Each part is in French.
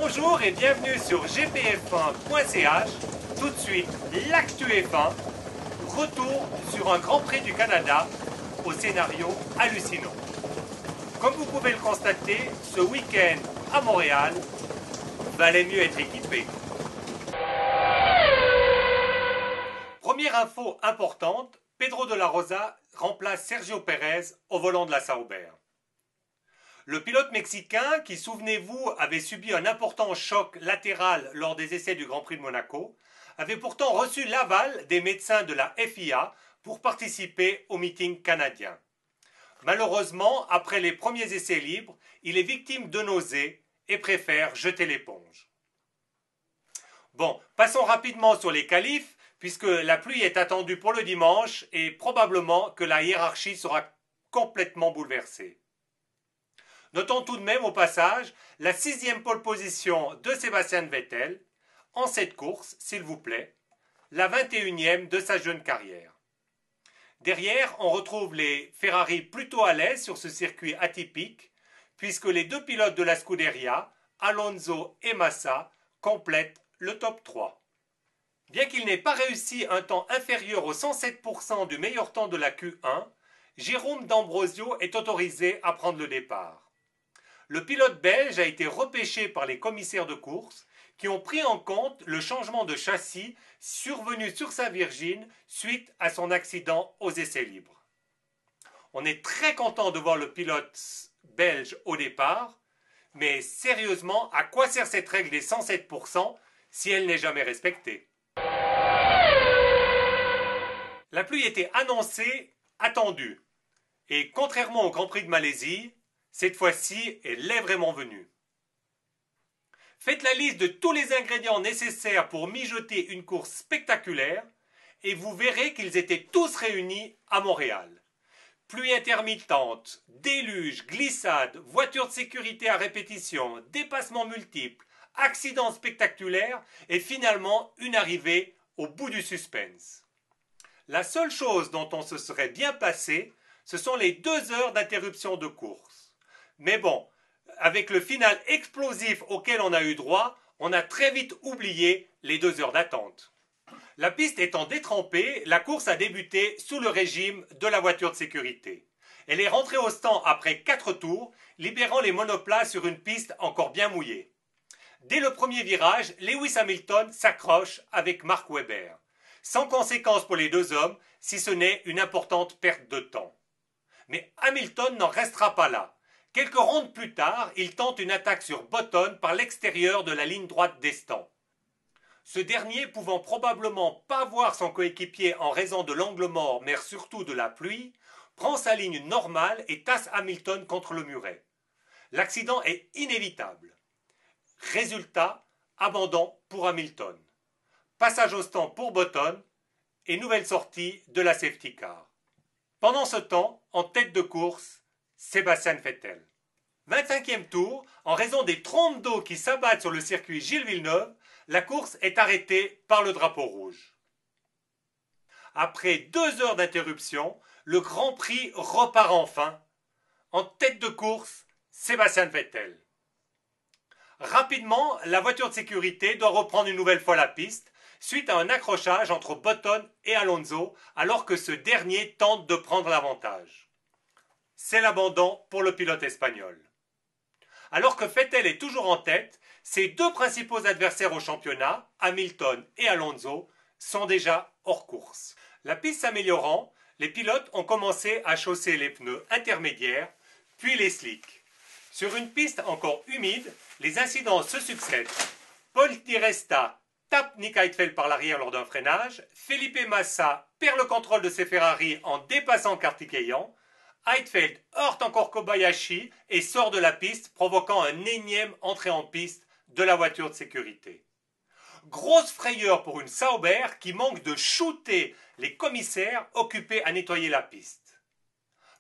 Bonjour et bienvenue sur gpf1.ch. Tout de suite, l'actu F1. Retour sur un Grand Prix du Canada au scénario hallucinant. Comme vous pouvez le constater, ce week-end à Montréal valait mieux être équipé. Première info importante, Pedro de la Rosa remplace Sergio Pérez au volant de la Sauber. Le pilote mexicain, qui, souvenez-vous, avait subi un important choc latéral lors des essais du Grand Prix de Monaco, avait pourtant reçu l'aval des médecins de la FIA pour participer au meeting canadien. Malheureusement, après les premiers essais libres, il est victime de nausées et préfère jeter l'éponge. Bon, passons rapidement sur les qualifs, puisque la pluie est attendue pour le dimanche et probablement que la hiérarchie sera complètement bouleversée. Notons tout de même au passage la 6e pole position de Sébastien Vettel en cette course, s'il vous plaît, la 21e de sa jeune carrière. Derrière, on retrouve les Ferrari plutôt à l'aise sur ce circuit atypique, puisque les deux pilotes de la Scuderia, Alonso et Massa, complètent le top 3. Bien qu'il n'ait pas réussi un temps inférieur aux 107% du meilleur temps de la Q1, Jérôme D'Ambrosio est autorisé à prendre le départ. Le pilote belge a été repêché par les commissaires de course qui ont pris en compte le changement de châssis survenu sur sa Virgin suite à son accident aux essais libres. On est très content de voir le pilote belge au départ, mais sérieusement, à quoi sert cette règle des 107% si elle n'est jamais respectée? La pluie était annoncée, attendue, et contrairement au Grand Prix de Malaisie, cette fois-ci, elle est vraiment venue. Faites la liste de tous les ingrédients nécessaires pour mijoter une course spectaculaire et vous verrez qu'ils étaient tous réunis à Montréal. Pluie intermittente, déluge, glissade, voiture de sécurité à répétition, dépassements multiples, accidents spectaculaires et finalement une arrivée au bout du suspense. La seule chose dont on se serait bien passé, ce sont les 2 heures d'interruption de course. Mais bon, avec le final explosif auquel on a eu droit, on a très vite oublié les 2 heures d'attente. La piste étant détrempée, la course a débuté sous le régime de la voiture de sécurité. Elle est rentrée au stand après 4 tours, libérant les monoplaces sur une piste encore bien mouillée. Dès le premier virage, Lewis Hamilton s'accroche avec Mark Webber, sans conséquence pour les deux hommes, si ce n'est une importante perte de temps. Mais Hamilton n'en restera pas là. Quelques rondes plus tard, il tente une attaque sur Button par l'extérieur de la ligne droite des stands. Ce dernier, pouvant probablement pas voir son coéquipier en raison de l'angle mort, mais surtout de la pluie, prend sa ligne normale et tasse Hamilton contre le muret. L'accident est inévitable. Résultat, abandon pour Hamilton. Passage au stand pour Button et nouvelle sortie de la safety car. Pendant ce temps, en tête de course, Sébastien Vettel. 25e tour, en raison des trompes d'eau qui s'abattent sur le circuit Gilles Villeneuve, la course est arrêtée par le drapeau rouge. Après 2 heures d'interruption, le Grand Prix repart enfin. En tête de course, Sébastien Vettel. Rapidement, la voiture de sécurité doit reprendre une nouvelle fois la piste, suite à un accrochage entre Button et Alonso, alors que ce dernier tente de prendre l'avantage. C'est l'abandon pour le pilote espagnol. Alors que Vettel est toujours en tête, ses 2 principaux adversaires au championnat, Hamilton et Alonso, sont déjà hors course. La piste s'améliorant, les pilotes ont commencé à chausser les pneus intermédiaires, puis les slicks. Sur une piste encore humide, les incidents se succèdent. Paul Di Resta tape Nick Heidfeld par l'arrière lors d'un freinage, Felipe Massa perd le contrôle de ses Ferrari en dépassant Karthikeyan, Heidfeld heurte encore Kobayashi et sort de la piste, provoquant un énième entrée en piste de la voiture de sécurité. Grosse frayeur pour une Sauber qui manque de shooter les commissaires occupés à nettoyer la piste.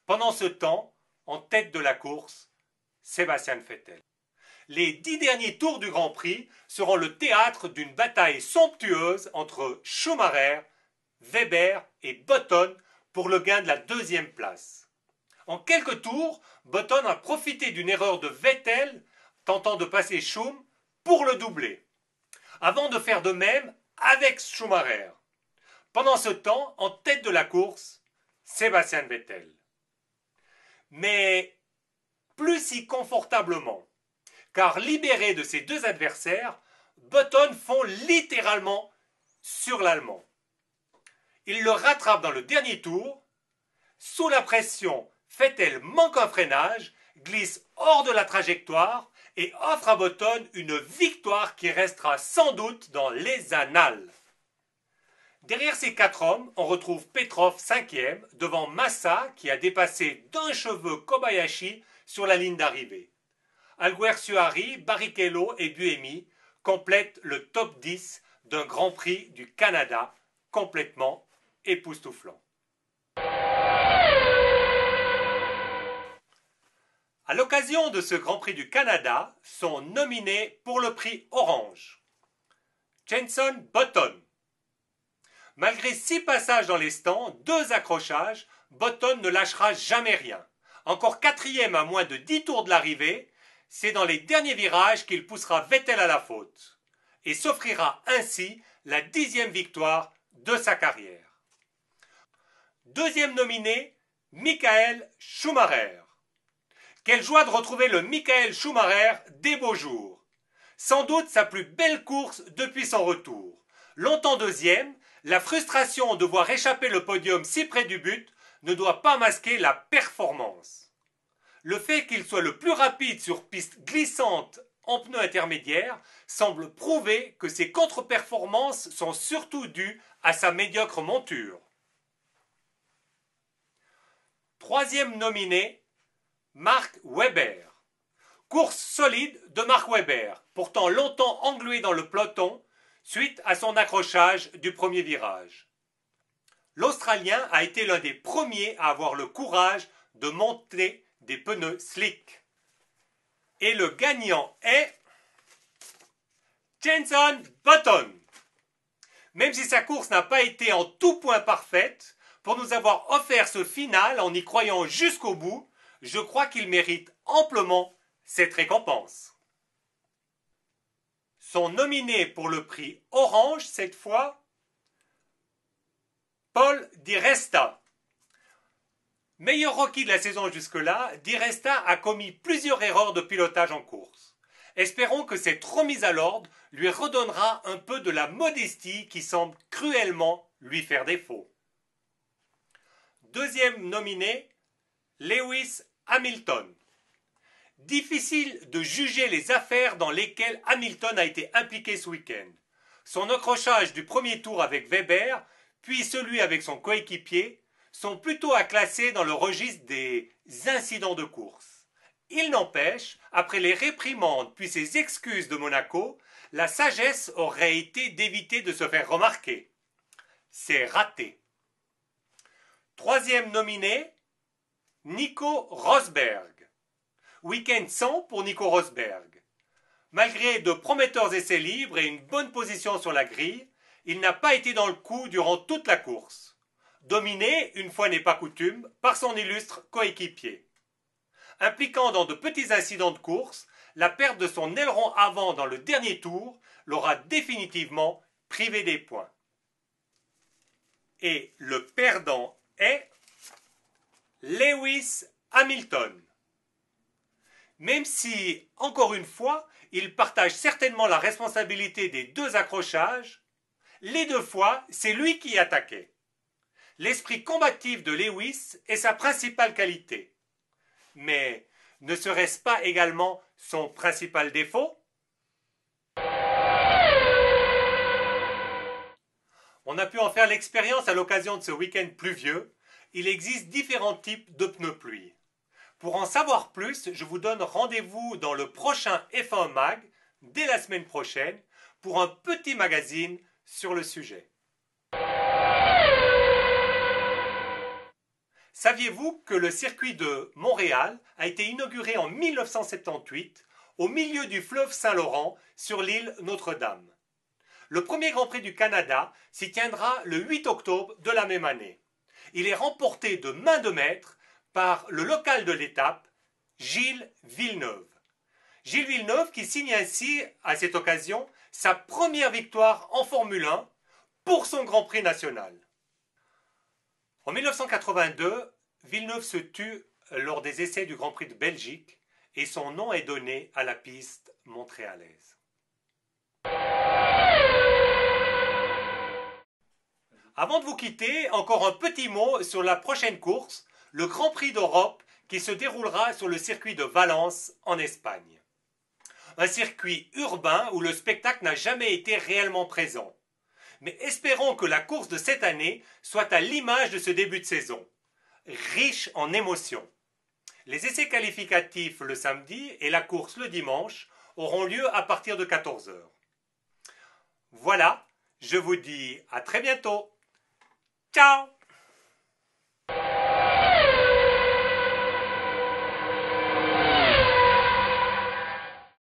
Pendant ce temps, en tête de la course, Sébastien Vettel. Les 10 derniers tours du Grand Prix seront le théâtre d'une bataille somptueuse entre Schumacher, Webber et Button pour le gain de la 2e place. En quelques tours, Button a profité d'une erreur de Vettel tentant de passer Schum pour le doubler, avant de faire de même avec Schumacher. Pendant ce temps, en tête de la course, Sébastien Vettel. Mais plus si confortablement, car libéré de ses deux adversaires, Button fond littéralement sur l'Allemand. Il le rattrape dans le dernier tour. Sous la pression, Vettel manque un freinage, glisse hors de la trajectoire et offre à Button une victoire qui restera sans doute dans les annales. Derrière ces quatre hommes, on retrouve Petrov 5e devant Massa qui a dépassé d'un cheveu Kobayashi sur la ligne d'arrivée. Alguersuari, Barrichello et Buemi complètent le top 10 d'un Grand Prix du Canada complètement époustouflant. À l'occasion de ce Grand Prix du Canada, sont nominés pour le prix Orange Jenson Button. Malgré 6 passages dans les stands, 2 accrochages, Button ne lâchera jamais rien. Encore 4e à moins de 10 tours de l'arrivée, c'est dans les derniers virages qu'il poussera Vettel à la faute et s'offrira ainsi la 10e victoire de sa carrière. Deuxième nominé, Michael Schumacher. Quelle joie de retrouver le Michael Schumacher des beaux jours. Sans doute sa plus belle course depuis son retour. Longtemps deuxième, la frustration de voir échapper le podium si près du but ne doit pas masquer la performance. Le fait qu'il soit le plus rapide sur piste glissante en pneus intermédiaires semble prouver que ses contre-performances sont surtout dues à sa médiocre monture. Troisième nominé, Mark Webber. Course solide de Mark Webber, pourtant longtemps englué dans le peloton suite à son accrochage du premier virage. L'Australien a été l'un des premiers à avoir le courage de monter des pneus slick. Et le gagnant est Jenson Button. Même si sa course n'a pas été en tout point parfaite, pour nous avoir offert ce final en y croyant jusqu'au bout, je crois qu'il mérite amplement cette récompense. Sont nominés pour le prix Orange cette fois Paul Di Resta. Meilleur rookie de la saison jusque-là, Di Resta a commis plusieurs erreurs de pilotage en course. Espérons que cette remise à l'ordre lui redonnera un peu de la modestie qui semble cruellement lui faire défaut. Deuxième nominé, Lewis Hamilton. Difficile de juger les affaires dans lesquelles Hamilton a été impliqué ce week-end. Son accrochage du premier tour avec Weber, puis celui avec son coéquipier, sont plutôt à classer dans le registre des incidents de course. Il n'empêche, après les réprimandes puis ses excuses de Monaco, la sagesse aurait été d'éviter de se faire remarquer. C'est raté. Troisième nominé, Nico Rosberg. Week-end sans pour Nico Rosberg. Malgré de prometteurs essais libres et une bonne position sur la grille, il n'a pas été dans le coup durant toute la course. Dominé, une fois n'est pas coutume, par son illustre coéquipier. Impliquant dans de petits incidents de course, la perte de son aileron avant dans le dernier tour l'aura définitivement privé des points. Et le perdant est Lewis Hamilton. Même si, encore une fois, il partage certainement la responsabilité des 2 accrochages, les 2 fois, c'est lui qui attaquait. L'esprit combatif de Lewis est sa principale qualité. Mais ne serait-ce pas également son principal défaut? On a pu en faire l'expérience à l'occasion de ce week-end pluvieux. Il existe différents types de pneus pluie. Pour en savoir plus, je vous donne rendez-vous dans le prochain F1 Mag, dès la semaine prochaine, pour un petit magazine sur le sujet. Saviez-vous que le circuit de Montréal a été inauguré en 1978 au milieu du fleuve Saint-Laurent sur l'île Notre-Dame? Le premier Grand Prix du Canada s'y tiendra le 8 octobre de la même année. Il est remporté de main de maître par le local de l'étape, Gilles Villeneuve. Gilles Villeneuve qui signe ainsi, à cette occasion, sa première victoire en Formule 1 pour son Grand Prix national. En 1982, Villeneuve se tue lors des essais du Grand Prix de Belgique et son nom est donné à la piste montréalaise. Avant de vous quitter, encore un petit mot sur la prochaine course, le Grand Prix d'Europe qui se déroulera sur le circuit de Valence en Espagne. Un circuit urbain où le spectacle n'a jamais été réellement présent. Mais espérons que la course de cette année soit à l'image de ce début de saison, riche en émotions. Les essais qualificatifs le samedi et la course le dimanche auront lieu à partir de 14 h. Voilà, je vous dis à très bientôt. Ciao!